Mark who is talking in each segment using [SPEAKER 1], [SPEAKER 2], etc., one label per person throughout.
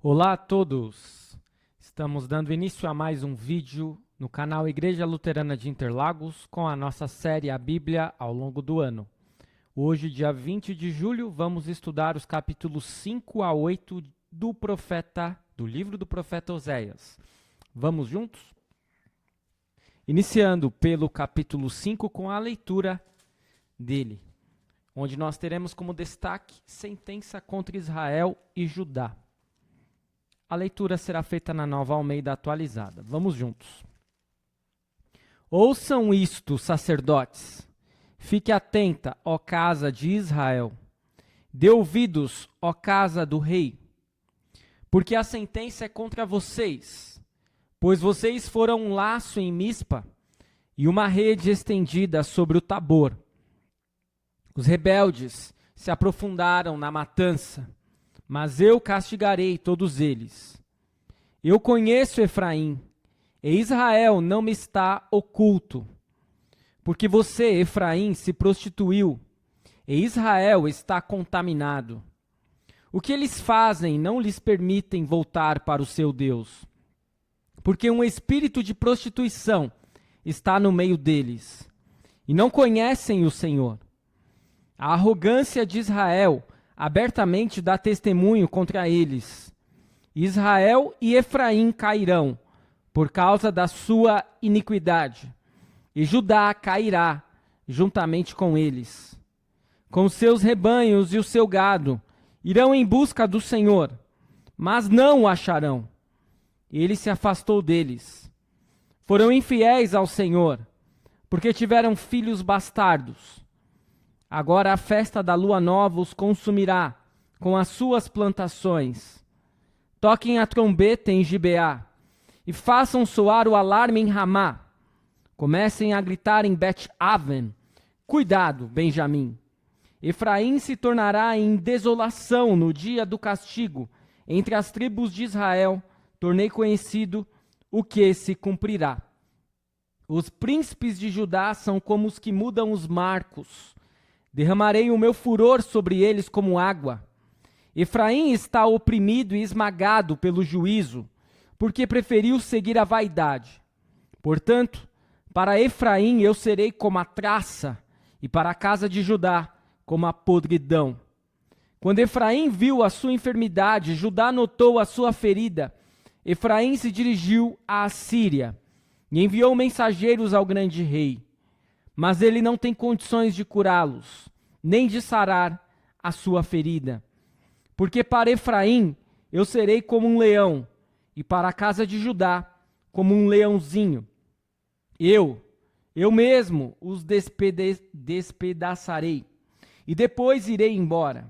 [SPEAKER 1] Olá a todos! Estamos dando início a mais um vídeo no canal Igreja Luterana de Interlagos com a nossa série A Bíblia ao longo do ano. Hoje, dia 20 de julho, vamos estudar os capítulos 5 a 8 do livro do profeta Oséias. Vamos juntos? Iniciando pelo capítulo 5 com a leitura dele, onde nós teremos como destaque sentença contra Israel e Judá. A leitura será feita na Nova Almeida atualizada. Vamos juntos. Ouçam isto, sacerdotes. Fique atenta, ó casa de Israel. Dê ouvidos, ó casa do rei. Porque a sentença é contra vocês, pois vocês foram um laço em Mispa e uma rede estendida sobre o Tabor. Os rebeldes se aprofundaram na matança, mas eu castigarei todos eles. Eu conheço Efraim, e Israel não me está oculto. Porque você, Efraim, se prostituiu, e Israel está contaminado. O que eles fazem não lhes permitem voltar para o seu Deus. Porque um espírito de prostituição está no meio deles, e não conhecem o Senhor. A arrogância de Israel abertamente dá testemunho contra eles. Israel e Efraim cairão por causa da sua iniquidade, e Judá cairá juntamente com eles. Com seus rebanhos e o seu gado irão em busca do Senhor, mas não o acharão. Ele se afastou deles. Foram infiéis ao Senhor, porque tiveram filhos bastardos. Agora a festa da lua nova os consumirá com as suas plantações. Toquem a trombeta em Gibeá e façam soar o alarme em Ramá. Comecem a gritar em Bet-Aven. Cuidado, Benjamim. Efraim se tornará em desolação no dia do castigo. Entre as tribos de Israel tornei conhecido o que se cumprirá. Os príncipes de Judá são como os que mudam os marcos. Derramarei o meu furor sobre eles como água. Efraim está oprimido e esmagado pelo juízo, porque preferiu seguir a vaidade. Portanto, para Efraim eu serei como a traça, e para a casa de Judá como a podridão. Quando Efraim viu a sua enfermidade, Judá notou a sua ferida. Efraim se dirigiu à Assíria e enviou mensageiros ao grande rei. Mas ele não tem condições de curá-los, nem de sarar a sua ferida. Porque para Efraim eu serei como um leão, e para a casa de Judá como um leãozinho. Eu mesmo os despedaçarei, e depois irei embora.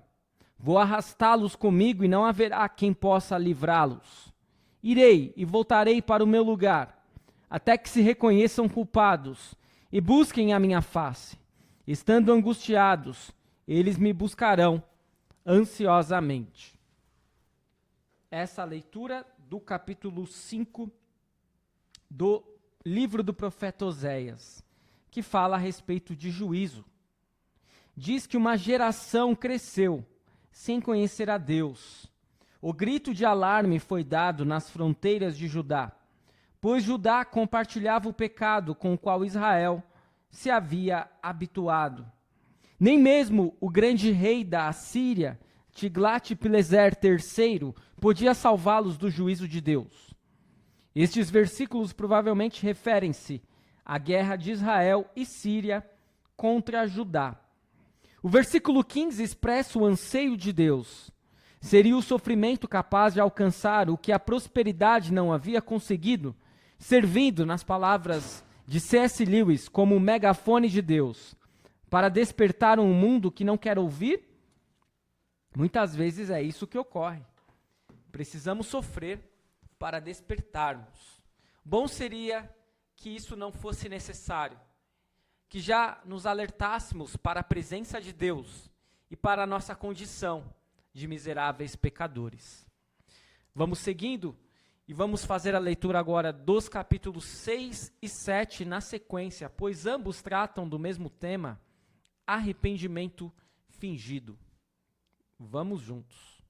[SPEAKER 1] Vou arrastá-los comigo e não haverá quem possa livrá-los. Irei e voltarei para o meu lugar, até que se reconheçam culpados e busquem a minha face. Estando angustiados, eles me buscarão ansiosamente. Essa leitura do capítulo 5 do livro do profeta Oséias, que fala a respeito de juízo. Diz que uma geração cresceu sem conhecer a Deus. O grito de alarme foi dado nas fronteiras de Judá, pois Judá compartilhava o pecado com o qual Israel se havia habituado. Nem mesmo o grande rei da Assíria, Tiglat-Pileser III, podia salvá-los do juízo de Deus. Estes versículos provavelmente referem-se à guerra de Israel e Síria contra Judá. O versículo 15 expressa o anseio de Deus. Seria o sofrimento capaz de alcançar o que a prosperidade não havia conseguido, servindo, nas palavras de C.S. Lewis, como o megafone de Deus, para despertar um mundo que não quer ouvir? Muitas vezes é isso que ocorre. Precisamos sofrer para despertarmos. Bom seria que isso não fosse necessário, que já nos alertássemos para a presença de Deus e para a nossa condição de miseráveis pecadores. Vamos seguindo e vamos fazer a leitura agora dos capítulos 6 e 7 na sequência, pois ambos tratam do mesmo tema, arrependimento fingido. Vamos juntos.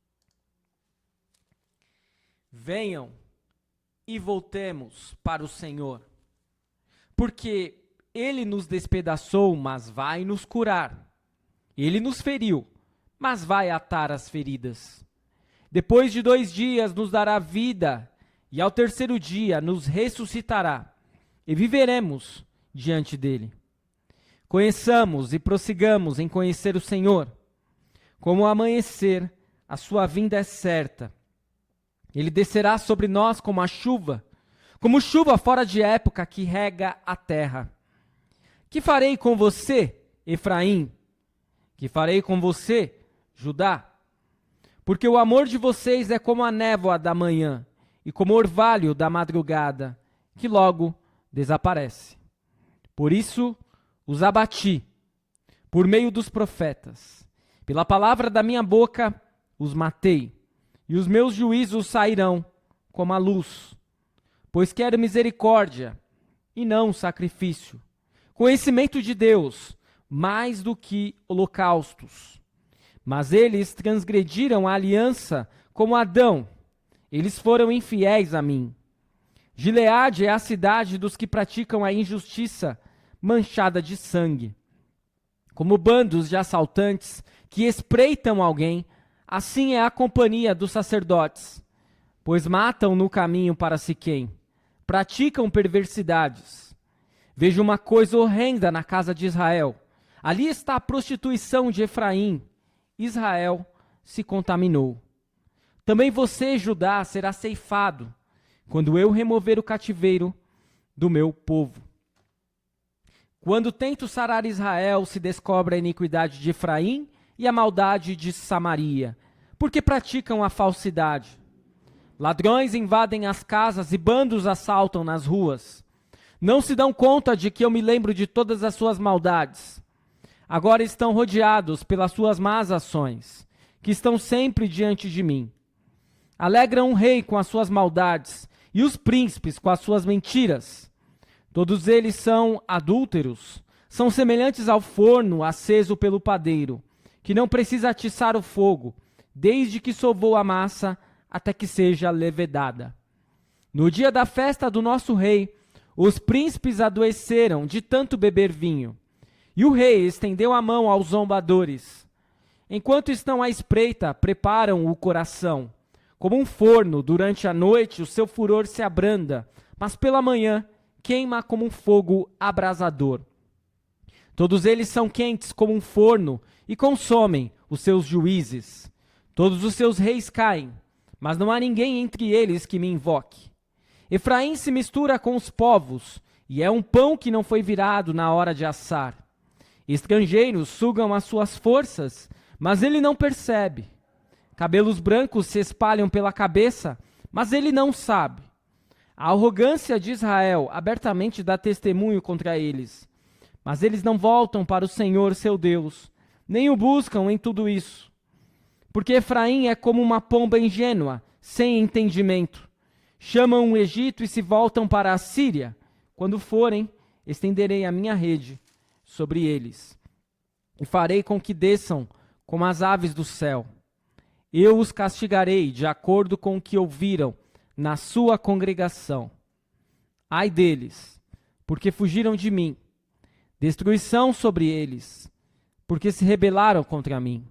[SPEAKER 1] venham e voltemos para o Senhor, porque Ele nos despedaçou, mas vai nos curar. Ele nos feriu, mas vai atar as feridas. Depois de 2 dias nos dará vida, e ao 3º dia nos ressuscitará, e viveremos diante dele. Conheçamos e prossigamos em conhecer o Senhor. Como o amanhecer, a sua vinda é certa. Ele descerá sobre nós como chuva fora de época que rega a terra. Que farei com você, Efraim? Que farei com você, Judá? Porque o amor de vocês é como a névoa da manhã e como o orvalho da madrugada, que logo desaparece. Por isso os abati, por meio dos profetas. Pela palavra da minha boca os matei, e os meus juízos sairão como a luz. Pois quero misericórdia e não sacrifício, conhecimento de Deus mais do que holocaustos. Mas eles transgrediram a aliança como Adão, eles foram infiéis a mim. Gileade é a cidade dos que praticam a injustiça manchada de sangue. Como bandos de assaltantes que espreitam alguém, assim é a companhia dos sacerdotes, pois matam no caminho para Siquém, praticam perversidades. Vejo uma coisa horrenda na casa de Israel. Ali está a prostituição de Efraim. Israel se contaminou. Também você, Judá, será ceifado, quando eu remover o cativeiro do meu povo. Quando tento sarar Israel, se descobre a iniquidade de Efraim e a maldade de Samaria, porque praticam a falsidade. Ladrões invadem as casas e bandos assaltam nas ruas. Não se dão conta de que eu me lembro de todas as suas maldades. Agora estão rodeados pelas suas más ações, que estão sempre diante de mim. Alegram o rei com as suas maldades e os príncipes com as suas mentiras. Todos eles são adúlteros, são semelhantes ao forno aceso pelo padeiro, que não precisa atiçar o fogo, desde que sovou a massa até que seja levedada. No dia da festa do nosso rei, os príncipes adoeceram de tanto beber vinho, e o rei estendeu a mão aos zombadores. Enquanto estão à espreita, preparam o coração. Como um forno, durante a noite o seu furor se abranda, mas pela manhã queima como um fogo abrasador. Todos eles são quentes como um forno e consomem os seus juízes. Todos os seus reis caem, mas não há ninguém entre eles que me invoque. Efraim se mistura com os povos, e é um pão que não foi virado na hora de assar. Estrangeiros sugam as suas forças, mas ele não percebe. Cabelos brancos se espalham pela cabeça, mas ele não sabe. A arrogância de Israel abertamente dá testemunho contra eles, mas eles não voltam para o Senhor seu Deus, nem o buscam em tudo isso. Porque Efraim é como uma pomba ingênua, sem entendimento. Chamam o Egito e se voltam para a Síria. Quando forem, estenderei a minha rede sobre eles, e farei com que desçam como as aves do céu. Eu os castigarei de acordo com o que ouviram na sua congregação. Ai deles, porque fugiram de mim. Destruição sobre eles, porque se rebelaram contra mim.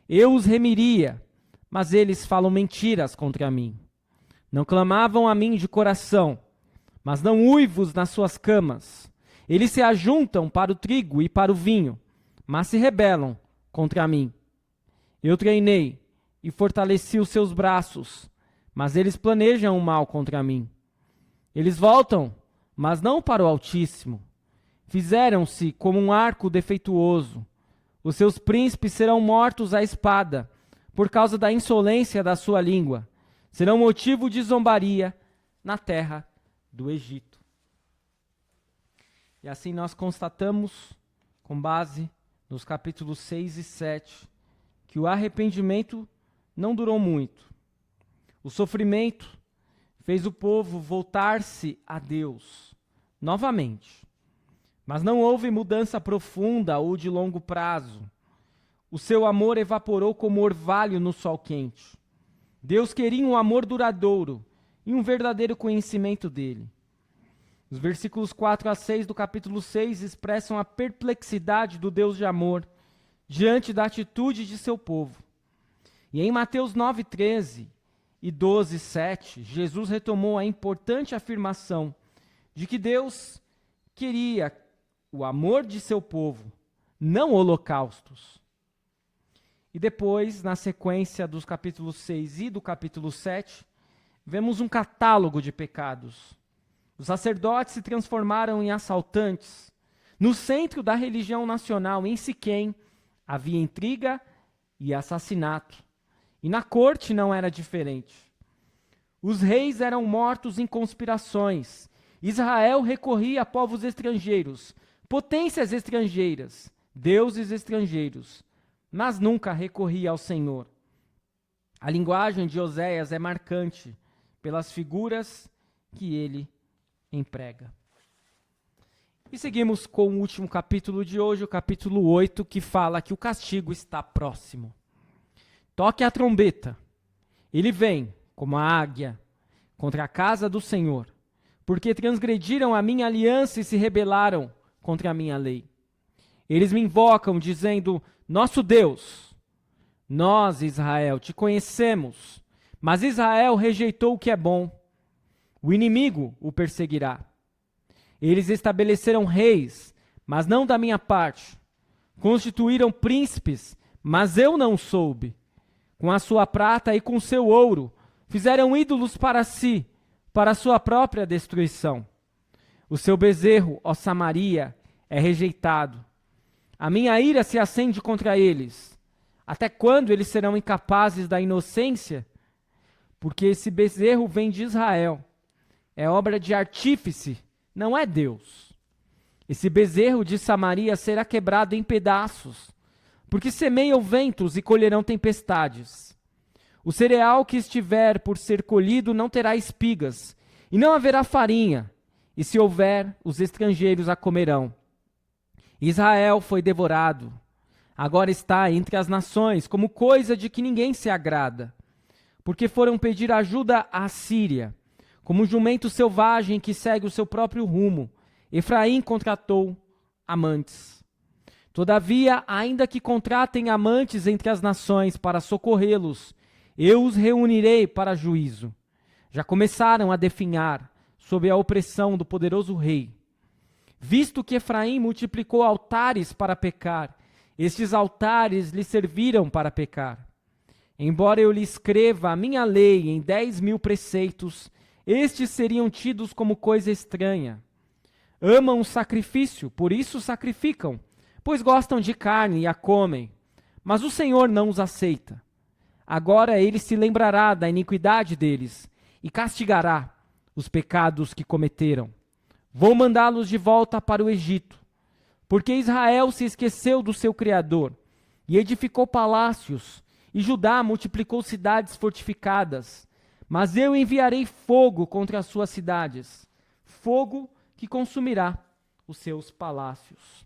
[SPEAKER 1] Eu os remiria, mas eles falam mentiras contra mim. Não clamavam a mim de coração, mas dão uivos nas suas camas. Eles se ajuntam para o trigo e para o vinho, mas se rebelam contra mim. Eu treinei e fortaleci os seus braços, mas eles planejam o mal contra mim. Eles voltam, mas não para o Altíssimo. Fizeram-se como um arco defeituoso. Os seus príncipes serão mortos à espada, por causa da insolência da sua língua. Serão motivo de zombaria na terra do Egito. E assim nós constatamos, com base nos capítulos 6 e 7, que o arrependimento não durou muito. O sofrimento fez o povo voltar-se a Deus novamente. Mas não houve mudança profunda ou de longo prazo. O seu amor evaporou como orvalho no sol quente. Deus queria um amor duradouro e um verdadeiro conhecimento dele. Os versículos 4 a 6 do capítulo 6 expressam a perplexidade do Deus de amor diante da atitude de seu povo. E em Mateus 9:13 e 12:7, Jesus retomou a importante afirmação de que Deus queria o amor de seu povo, não holocaustos. E depois, na sequência dos capítulos 6 e do capítulo 7, vemos um catálogo de pecados. Os sacerdotes se transformaram em assaltantes. No centro da religião nacional, em Siquém, havia intriga e assassinato. E na corte não era diferente. Os reis eram mortos em conspirações. Israel recorria a povos estrangeiros, potências estrangeiras, deuses estrangeiros, mas nunca recorria ao Senhor. A linguagem de Oséias é marcante pelas figuras que ele emprega. E seguimos com o último capítulo de hoje, o capítulo 8, que fala que o castigo está próximo. Toque a trombeta. Ele vem, como a águia, contra a casa do Senhor, porque transgrediram a minha aliança e se rebelaram contra a minha lei. Eles me invocam, dizendo: nosso Deus, nós, Israel, te conhecemos, mas Israel rejeitou o que é bom. O inimigo o perseguirá. Eles estabeleceram reis, mas não da minha parte. Constituíram príncipes, mas eu não soube. Com a sua prata e com seu ouro, fizeram ídolos para si, para a sua própria destruição. O seu bezerro, ó Samaria, é rejeitado. A minha ira se acende contra eles. Até quando eles serão incapazes da inocência? Porque esse bezerro vem de Israel. É obra de artífice, não é Deus. Esse bezerro de Samaria será quebrado em pedaços, porque semeiam ventos e colherão tempestades. O cereal que estiver por ser colhido não terá espigas, e não haverá farinha, e se houver, os estrangeiros a comerão. Israel foi devorado, agora está entre as nações, como coisa de que ninguém se agrada, porque foram pedir ajuda à Síria, como um jumento selvagem que segue o seu próprio rumo. Efraim contratou amantes. Todavia, ainda que contratem amantes entre as nações para socorrê-los, eu os reunirei para juízo. Já começaram a definhar sob a opressão do poderoso rei. Visto que Efraim multiplicou altares para pecar, estes altares lhe serviram para pecar. Embora eu lhe escreva a minha lei em 10.000 preceitos, estes seriam tidos como coisa estranha. Amam o sacrifício, por isso sacrificam, pois gostam de carne e a comem. Mas o Senhor não os aceita. Agora ele se lembrará da iniquidade deles e castigará os pecados que cometeram. Vou mandá-los de volta para o Egito, porque Israel se esqueceu do seu Criador e edificou palácios, e Judá multiplicou cidades fortificadas. Mas eu enviarei fogo contra as suas cidades, fogo que consumirá os seus palácios.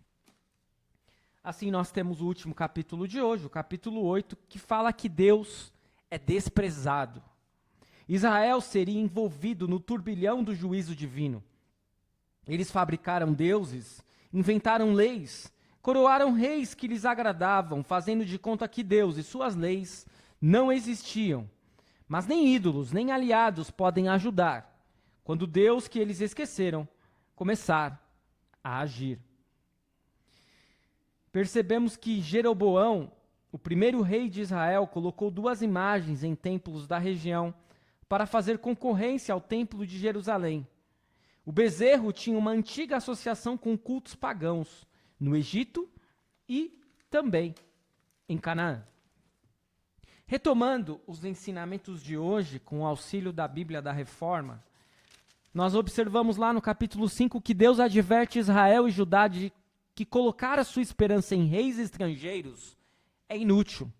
[SPEAKER 1] Assim nós temos o último capítulo de hoje, o capítulo 8, que fala que Deus é desprezado. Israel seria envolvido no turbilhão do juízo divino. Eles fabricaram deuses, inventaram leis, coroaram reis que lhes agradavam, fazendo de conta que Deus e suas leis não existiam. Mas nem ídolos, nem aliados podem ajudar, quando Deus que eles esqueceram começar a agir. Percebemos que Jeroboão, o primeiro rei de Israel, colocou 2 imagens em templos da região para fazer concorrência ao templo de Jerusalém. O bezerro tinha uma antiga associação com cultos pagãos no Egito e também em Canaã. Retomando os ensinamentos de hoje, com o auxílio da Bíblia da Reforma, nós observamos lá no capítulo 5 que Deus adverte Israel e Judá de que colocar a sua esperança em reis estrangeiros é inútil.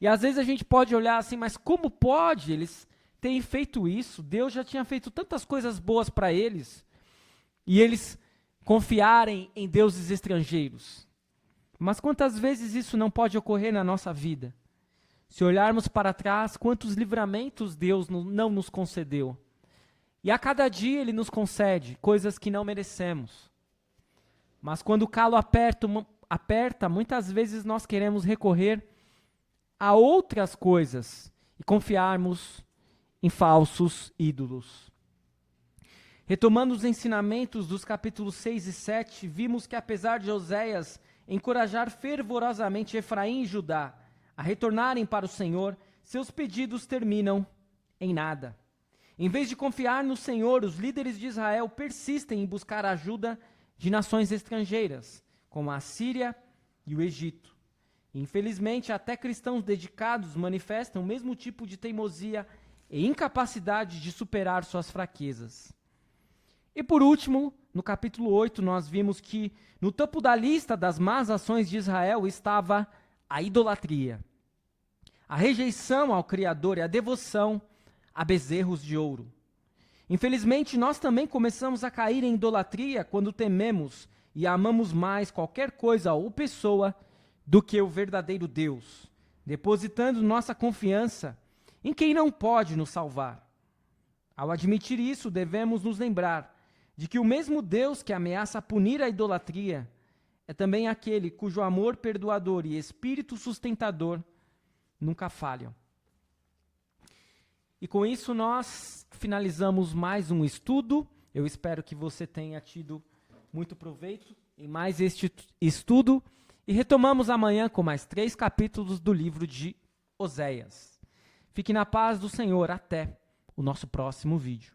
[SPEAKER 1] E às vezes a gente pode olhar assim, mas como pode eles terem feito isso? Deus já tinha feito tantas coisas boas para eles, e eles confiarem em deuses estrangeiros. Mas quantas vezes isso não pode ocorrer na nossa vida? Se olharmos para trás, quantos livramentos Deus não nos concedeu. E a cada dia Ele nos concede coisas que não merecemos. Mas quando o calo aperta, muitas vezes nós queremos recorrer a outras coisas e confiarmos em falsos ídolos. Retomando os ensinamentos dos capítulos 6 e 7, vimos que apesar de Oséias encorajar fervorosamente Efraim e Judá a retornarem para o Senhor, seus pedidos terminam em nada. Em vez de confiar no Senhor, os líderes de Israel persistem em buscar a ajuda de nações estrangeiras, como a Síria e o Egito. Infelizmente, até cristãos dedicados manifestam o mesmo tipo de teimosia e incapacidade de superar suas fraquezas. E por último, no capítulo 8, nós vimos que no topo da lista das más ações de Israel estava a idolatria, a rejeição ao Criador e a devoção a bezerros de ouro. Infelizmente, nós também começamos a cair em idolatria quando tememos e amamos mais qualquer coisa ou pessoa do que o verdadeiro Deus, depositando nossa confiança em quem não pode nos salvar. Ao admitir isso, devemos nos lembrar de que o mesmo Deus que ameaça punir a idolatria é também aquele cujo amor perdoador e espírito sustentador nunca falham. E com isso nós finalizamos mais um estudo. Eu espero que você tenha tido muito proveito em mais este estudo. E retomamos amanhã com mais 3 capítulos do livro de Oséias. Fique na paz do Senhor. Até o nosso próximo vídeo.